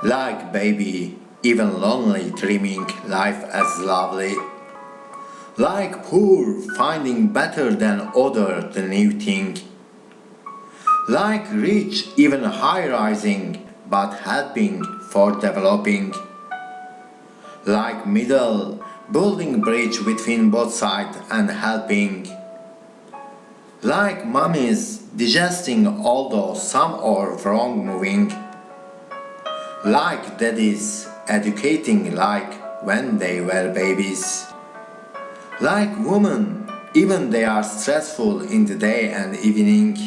Like baby, even lonely, dreaming life as lovely. Like poor, finding better than other the new thing. Like rich, even high rising, but helping for developing. Like middle, building bridge between both sides and helping. Like mummies, digesting although some are wrong moving. Like daddies, educating like when they were babies. Like women, even they are stressful in the day and evening.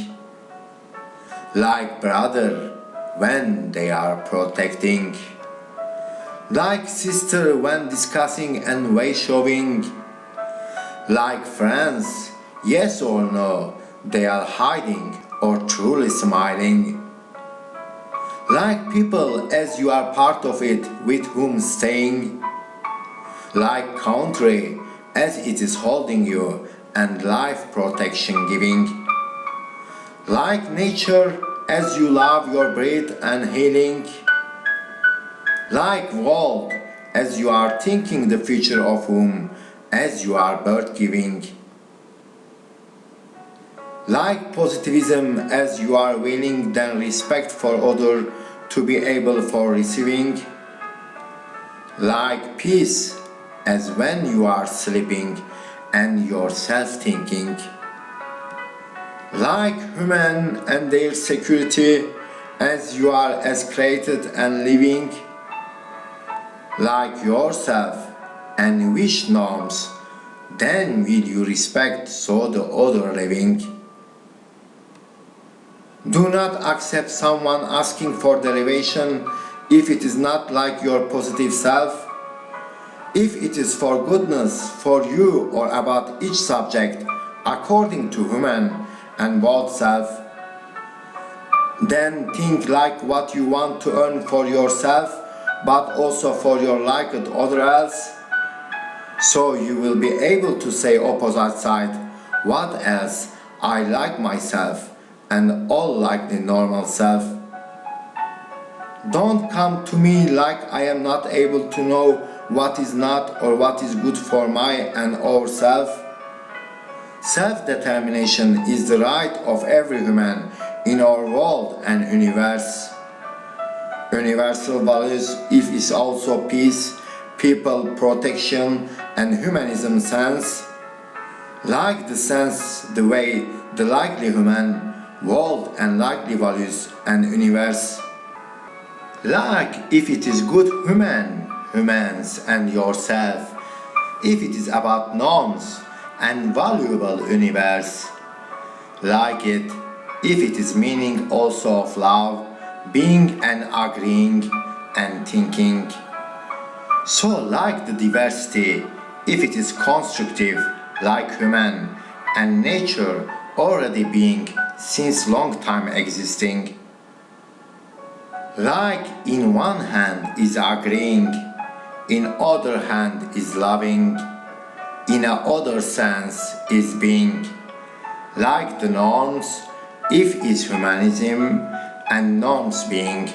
Like brother, when they are protecting. Like sister when discussing and way showing. Like friends, yes or no, they are hiding or truly smiling. Like people as you are part of it with whom staying. Like country as it is holding you and life protection giving. Like nature as you love your breath and healing. Like world as you are thinking the future of whom as you are birth giving. Like positivism as you are willing then respect for other to be able for receiving. Like peace as when you are sleeping and yourself thinking. Like human and their security as you are as created and living. Like yourself and wish norms, then will you respect so the other living. Do not accept someone asking for derivation if it is not like your positive self. If it is for goodness for you or about each subject according to human and world self, then think like what you want to earn for yourself but also for your liked other else. So you will be able to say opposite side, what else I like myself and all like the normal self. Don't come to me like I am not able to know what is not or what is good for my and our self. Self-determination is the right of every human in our world and universe. Universal values if is also peace, people protection and humanism sense. Like the sense, the way, the likely human, world and likely values and universe. Like if it is good human, humans and yourself. If it is about norms and valuable universe. Like it if it is meaning also of love, being and agreeing and thinking. So like the diversity, if it is constructive, like human and nature already being since long time existing. Like in one hand is agreeing, in other hand is loving, in a other sense is being. Like the norms, if is humanism and norms being,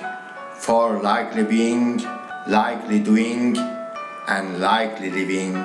for likely being, likely doing, and likely living.